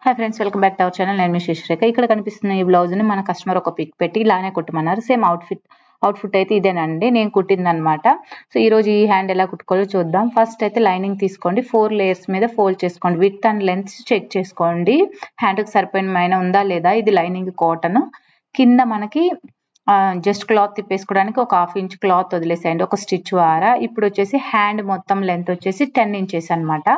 Hi friends, welcome back to our channel. నేను మీ శశిరేఖ. ఇక్కడ కనిపిస్తున్న ఈ బ్లౌజ్ని మన కస్టమర్ ఒక పిక్ పెట్టి ఇలానే కుట్టమన్నారు. సేమ్ అవుట్ఫిట్ అయితే ఇదేనండి, నేను కుట్టిందనమాట. సో ఈరోజు ఈ హ్యాండ్ ఎలా కుట్టుకోవాలో చూద్దాం. ఫస్ట్ అయితే లైనింగ్ తీసుకోండి, 4 లేయర్స్ మీద ఫోల్డ్ చేసుకోండి. విడ్త్ అండ్ లెంత్ చెక్ చేసుకోండి, హ్యాండ్కి సరిపోయిన మైన ఉందా లేదా. ఇది లైనింగ్ కాటన్. కింద మనకి జస్ట్ క్లాత్ తిప్పేసుకోవడానికి ఒక 1/2 ఇంచ్ క్లాత్ వదిలేసేయండి, ఒక స్టిచ్ వారా. ఇప్పుడు వచ్చేసి హ్యాండ్ మొత్తం లెంత్ వచ్చేసి 10 ఇంచెస్ అనమాట.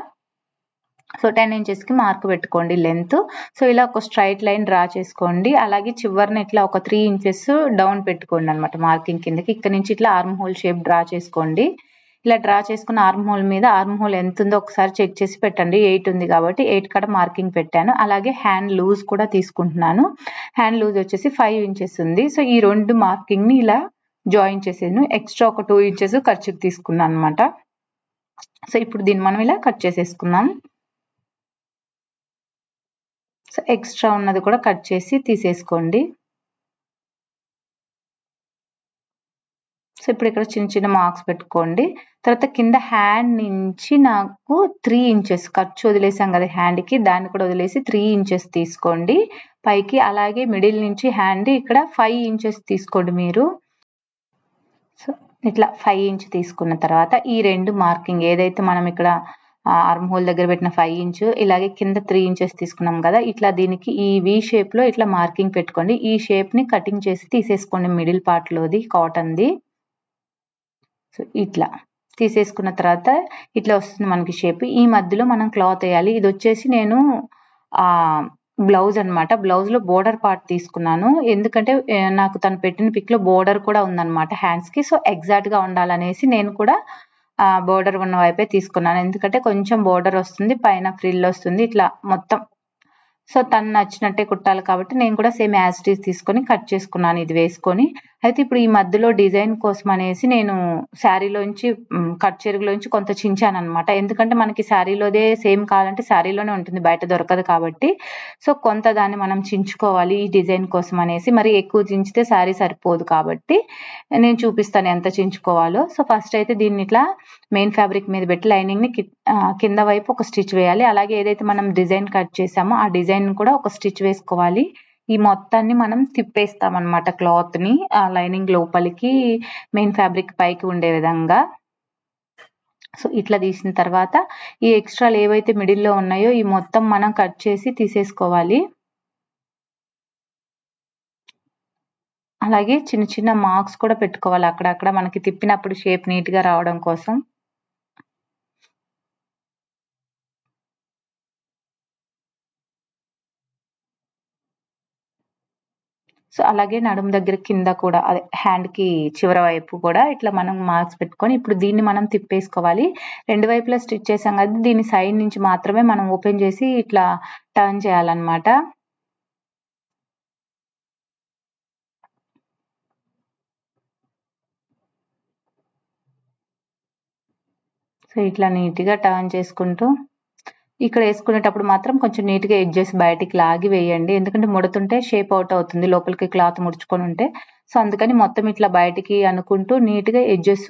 సో 10 ఇంచెస్కి మార్క్ పెట్టుకోండి లెంత్. సో ఇలా ఒక స్ట్రైట్ లైన్ డ్రా చేసుకోండి. అలాగే చివరిని ఇట్లా ఒక 3 ఇంచెస్ డౌన్ పెట్టుకోండి అనమాట మార్కింగ్ కిందకి. ఇక్కడ నుంచి ఇట్లా ఆర్మ్ హోల్ షేప్ డ్రా చేసుకోండి. ఇలా డ్రా చేసుకున్న ఆర్మ్ హోల్ మీద ఆర్మ్ హోల్ ఎంత ఉందో ఒకసారి చెక్ చేసి పెట్టండి. 8 ఉంది కాబట్టి 8 కాడ మార్కింగ్ పెట్టాను. అలాగే హ్యాండ్ లూజ్ కూడా తీసుకుంటున్నాను. హ్యాండ్ లూజ్ వచ్చేసి 5 ఇంచెస్ ఉంది. సో ఈ రెండు మార్కింగ్ని ఇలా జాయిన్ చేసేను. ఎక్స్ట్రా ఒక 2 ఇంచెస్ ఖర్చుకి తీసుకున్నాను అనమాట. సో ఇప్పుడు దీన్ని మనం ఇలా కట్ చేసేసుకుందాం. సో ఎక్స్ట్రా ఉన్నది కూడా కట్ చేసి తీసేసుకోండి. సో ఇప్పుడు ఇక్కడ చిన్న చిన్న మార్క్స్ పెట్టుకోండి. తర్వాత కింద హ్యాండ్ నుంచి నాకు 3 ఇంచెస్ ఖర్చు వదిలేసాం కదా హ్యాండ్కి, దాన్ని కూడా వదిలేసి 3 ఇంచెస్ తీసుకోండి పైకి. అలాగే మిడిల్ నుంచి హ్యాండ్ ఇక్కడ 5 ఇంచెస్ తీసుకోండి మీరు. సో ఇట్లా 5 ఇంచ్ తీసుకున్న తర్వాత ఈ రెండు మార్కింగ్ ఏదైతే మనం ఇక్కడ ఆర్మ్ హోల్ దగ్గర పెట్టిన 5 ఇంచ్, ఇలాగే కింద 3 ఇంచెస్ తీసుకున్నాం కదా, ఇట్లా దీనికి ఈ వి షేప్ లో ఇట్లా మార్కింగ్ పెట్టుకోండి. ఈ షేప్ ని కటింగ్ చేసి తీసేసుకోండి మిడిల్ పార్ట్ లోది కాటన్ది. సో ఇట్లా తీసేసుకున్న తర్వాత ఇట్లా వస్తుంది మనకి షేప్. ఈ మధ్యలో మనం క్లాత్ వేయాలి. ఇది వచ్చేసి నేను బ్లౌజ్ అనమాట. బ్లౌజ్ లో బోర్డర్ పార్ట్ తీసుకున్నాను, ఎందుకంటే నాకు తను పెట్టిన పిక్ లో బోర్డర్ కూడా ఉందన్నమాట హ్యాండ్స్ కి. సో ఎగ్జాక్ట్ గా ఉండాలనేసి నేను కూడా బోర్డర్ ఉన్న వైపే తీసుకున్నాను, ఎందుకంటే కొంచెం బోర్డర్ వస్తుంది, పైన ఫ్రిల్ వస్తుంది ఇట్లా మొత్తం. సో తను నచ్చినట్టే కుట్టాలి కాబట్టి నేను కూడా సేమ్ యాజ్ ఇట్ ఈస్ తీసుకొని కట్ చేసుకున్నాను ఇది వేసుకొని. అయితే ఇప్పుడు ఈ మధ్యలో డిజైన్ కోసం అనేసి నేను శారీలోంచి కట్ చెరుగులోంచి కొంత చించాను అనమాట. ఎందుకంటే మనకి శారీలోదే సేమ్ కావాలంటే శారీలోనే ఉంటుంది, బయట దొరకదు కాబట్టి. సో కొంత దాన్ని మనం చించుకోవాలి ఈ డిజైన్ కోసం అనేసి. మరి ఎక్కువ చించితే శారీ సరిపోదు కాబట్టి నేను చూపిస్తాను ఎంత చించుకోవాలో. సో ఫస్ట్ అయితే దీన్ని ఇట్లా మెయిన్ ఫ్యాబ్రిక్ మీద పెట్టి లైనింగ్ ని కింద వైపు ఒక స్టిచ్ వేయాలి. అలాగే ఏదైతే మనం డిజైన్ కట్ చేసామో ఆ డిజైన్ కూడా ఒక స్టిచ్ వేసుకోవాలి. ఈ మొత్తాన్ని మనం తిప్పేస్తాం అనమాట క్లాత్ ని ఆ లైనింగ్ లోపలికి, మెయిన్ ఫ్యాబ్రిక్ పైకి ఉండే విధంగా. సో ఇట్లా తీసిన తర్వాత ఈ ఎక్స్ట్రాలు ఏవైతే మిడిల్లో ఉన్నాయో ఈ మొత్తం మనం కట్ చేసి తీసేసుకోవాలి. అలాగే చిన్న చిన్న మార్క్స్ కూడా పెట్టుకోవాలి అక్కడక్కడ మనకి తిప్పినప్పుడు షేప్ నీట్ గా రావడం కోసం. సో అలాగే నడుము దగ్గర కింద కూడా అదే హ్యాండ్ కి చివర వైపు కూడా ఇట్లా మనం మార్క్స్ పెట్టుకొని ఇప్పుడు దీన్ని మనం తిప్పేసుకోవాలి. రెండు వైపులా స్టిచ్ చేసాం కదా, దీని సైడ్ నుంచి మాత్రమే మనం ఓపెన్ చేసి ఇట్లా టర్న్ చేయాలన్నమాట. సో ఇట్లా నీట్ గా టర్న్ చేసుకుంటూ ఇక్కడ వేసుకునేటప్పుడు మాత్రం కొంచెం నీట్ గా ఎడ్జెస్ బయటికి లాగి వేయండి, ఎందుకంటే ముడుతుంటే షేప్ అవుట్ అవుతుంది లోపలికి క్లాత్ ముడుచుకొని ఉంటే. సో అందుకని మొత్తం ఇట్లా బయటికి అనుకుంటూ నీట్ గా ఎడ్జెస్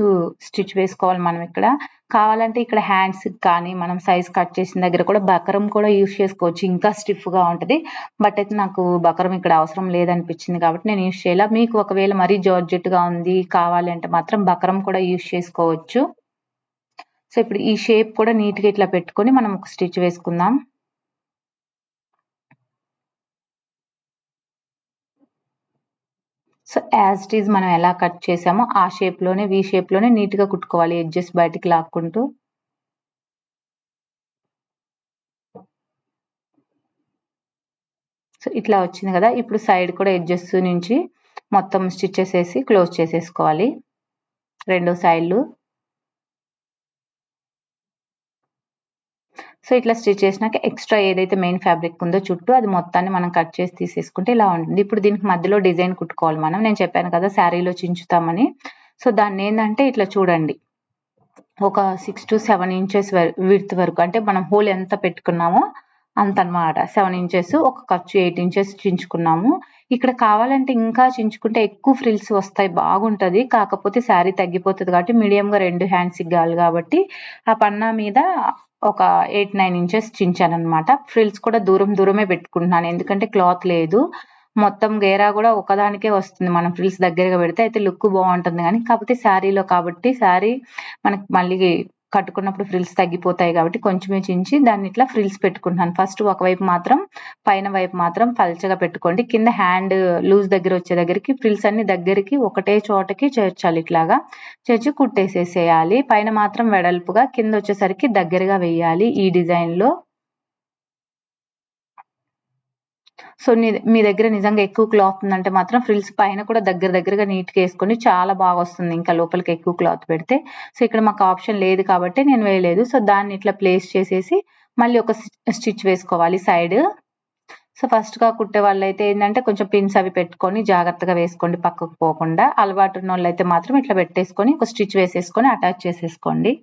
స్టిచ్ వేసుకోవాలి మనం. ఇక్కడ కావాలంటే ఇక్కడ హ్యాండ్స్ కానీ మనం సైజ్ కట్ చేసిన దగ్గర కూడా బకరం కూడా యూస్ చేసుకోవచ్చు, ఇంకా స్టిఫ్ గా ఉంటది. బట్ అయితే నాకు బకరం ఇక్కడ అవసరం లేదనిపించింది కాబట్టి నేను యూస్ చేయాల. మీకు ఒకవేళ మరీ జార్జెట్ గా ఉంది కావాలి అంటే మాత్రం బకరం కూడా యూస్ చేసుకోవచ్చు. సో ఇప్పుడు ఈ షేప్ కూడా నీట్ గా ఇట్లా పెట్టుకొని మనం ఒక స్టిచ్ వేసుకుందాం. సో యాజ్ ఇట్ ఈజ్ మనం ఎలా కట్ చేసామో ఆ షేప్ లోనే వి షేప్ లోనే నీట్ గా కుట్టుకోవాలి, ఎడ్జెస్ బయటికి లాక్కుంటూ. సో ఇట్లా వచ్చింది కదా, ఇప్పుడు సైడ్ కూడా ఎడ్జెస్ నుంచి మొత్తం స్టిచెస్ వేసి క్లోజ్ చేసేసుకోవాలి రెండు సైడ్లు. సో ఇట్లా స్టిచ్ చేసినాక ఎక్స్ట్రా ఏదైతే మెయిన్ ఫ్యాబ్రిక్ ఉందో చుట్టూ అది మొత్తాన్ని మనం కట్ చేసి తీసేసుకుంటే ఇలా ఉంటుంది. ఇప్పుడు దీనికి మధ్యలో డిజైన్ కుట్టుకోవాలి మనం. నేను చెప్పాను కదా శారీలో చించుతామని. సో దాన్ని ఏంటంటే ఇట్లా చూడండి, ఒక 6 to 7 ఇంచెస్ విడ్త్ వరకు, అంటే మనం హోల్ ఎంత పెట్టుకున్నామో అంత అనమాట. 7 ఇంచెస్, ఒక ఖర్చు 8 ఇంచెస్ చించుకున్నాము. ఇక్కడ కావాలంటే ఇంకా చించుకుంటే ఎక్కువ ఫ్రిల్స్ వస్తాయి, బాగుంటది. కాకపోతే శారీ తగ్గిపోతుంది కాబట్టి మీడియం గా 2 హ్యాండ్స్ ఇవ్వాలి కాబట్టి ఆ పన్నా మీద ఒక 8-9 ఇంచెస్ చించాను అనమాట. ఫ్రిల్స్ కూడా దూరమే పెట్టుకుంటున్నాను, ఎందుకంటే క్లాత్ లేదు. మొత్తం గేరా కూడా ఒకదానికే వస్తుంది మనం ఫ్రిల్స్ దగ్గరగా పెడితే, అయితే లుక్ బాగుంటుంది. కానీ కాకపోతే శారీలో కాబట్టి శారీ మనకి మళ్ళీ కట్టుకున్నప్పుడు ఫ్రిల్స్ తగ్గిపోతాయి కాబట్టి కొంచెమే చించి దాన్ని ఇట్లా ఫ్రిల్స్ పెట్టుకుంటున్నాను. ఫస్ట్ ఒకవైపు మాత్రం, పైన వైపు మాత్రం పల్చగా పెట్టుకోండి. కింద హ్యాండ్ లూజ్ దగ్గర వచ్చే దగ్గరికి ఫ్రిల్స్ అన్ని దగ్గరికి ఒకటే చోటకి చేర్చాలి. ఇట్లాగా చేర్చి కుట్టేసేసేయాలి. పైన మాత్రం వెడల్పుగా, కింద వచ్చేసరికి దగ్గరగా వేయాలి ఈ డిజైన్ లో. సో మీ దగ్గర నిజంగా ఎక్కువ క్లాత్ ఉందంటే మాత్రం ఫ్రిల్స్ పైన కూడా దగ్గరగా నీట్గా వేసుకొని చాలా బాగా వస్తుంది, ఇంకా లోపలికి ఎక్కువ క్లాత్ పెడితే. సో ఇక్కడ మాకు ఆప్షన్ లేదు కాబట్టి నేను వేయలేదు. సో దాన్ని ఇట్లా ప్లేస్ చేసేసి మళ్ళీ ఒక స్టిచ్ వేసుకోవాలి సైడ్. సో ఫస్ట్ గా కుట్టే వాళ్ళైతే ఏంటంటే కొంచెం పిన్స్ అవి పెట్టుకొని జాగ్రత్తగా వేసుకోండి, పక్కకు పోకుండా. అలవాటు ఉన్న వాళ్ళైతే మాత్రం ఇట్లా పెట్టేసుకొని ఒక స్టిచ్ వేసేసుకొని అటాచ్ చేసేసుకోండి.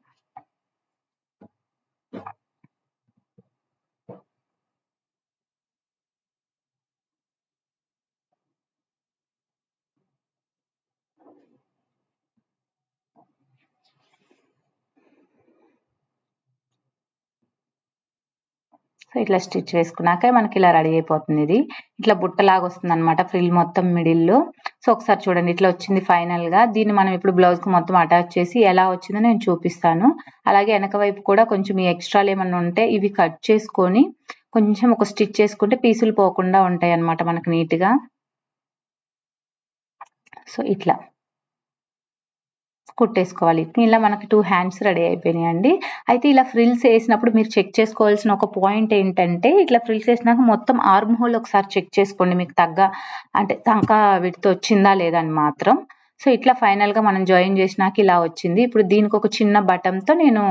సో ఇట్లా స్టిచ్ వేసుకున్నాక మనకి ఇలా రెడీ అయిపోతుంది. ఇది ఇట్లా బుట్టలాగా వస్తుంది అనమాట ఫ్రిల్ మొత్తం మిడిల్లో. సో ఒకసారి చూడండి, ఇట్లా వచ్చింది ఫైనల్ గా. దీన్ని మనం ఇప్పుడు బ్లౌజ్ కు మొత్తం అటాచ్ చేసి ఎలా వచ్చిందో నేను చూపిస్తాను. అలాగే వెనక వైపు కూడా కొంచెం ఈ ఎక్స్ట్రాలు ఏమన్నా ఉంటే ఇవి కట్ చేసుకొని కొంచెం ఒక స్టిచ్ చేసుకుంటే పీసులు పోకుండా ఉంటాయి అన్నమాట మనకు నీట్ గా. సో ఇట్లా కుట్టేసుకోవాలి. ఇలా మనకి 2 హ్యాండ్స్ రెడీ అయిపోయినాయండి. అయితే ఇలా ఫ్రిల్స్ వేసినప్పుడు మీరు చెక్ చేసుకోవాల్సిన ఒక పాయింట్ ఏంటంటే, ఇట్లా ఫ్రిల్స్ వేసినాక మొత్తం ఆర్మ్ హోల్ ఒకసారి చెక్ చేసుకోండి, మీకు అంటే సంక విడ్త్ వచ్చిందా లేదా అని మాత్రం. సో ఇట్లా ఫైనల్ గా మనం జాయిన్ చేసినాక ఇలా వచ్చింది. ఇప్పుడు దీనికి ఒక చిన్న బటన్తో నేను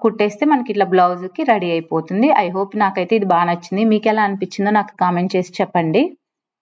కుట్టేస్తే మనకి ఇట్లా బ్లౌజ్ కి రెడీ అయిపోతుంది. ఐ హోప్ నాకైతే ఇది బాగా నచ్చింది. మీకు ఎలా అనిపించిందో నాకు కామెంట్ చేసి చెప్పండి.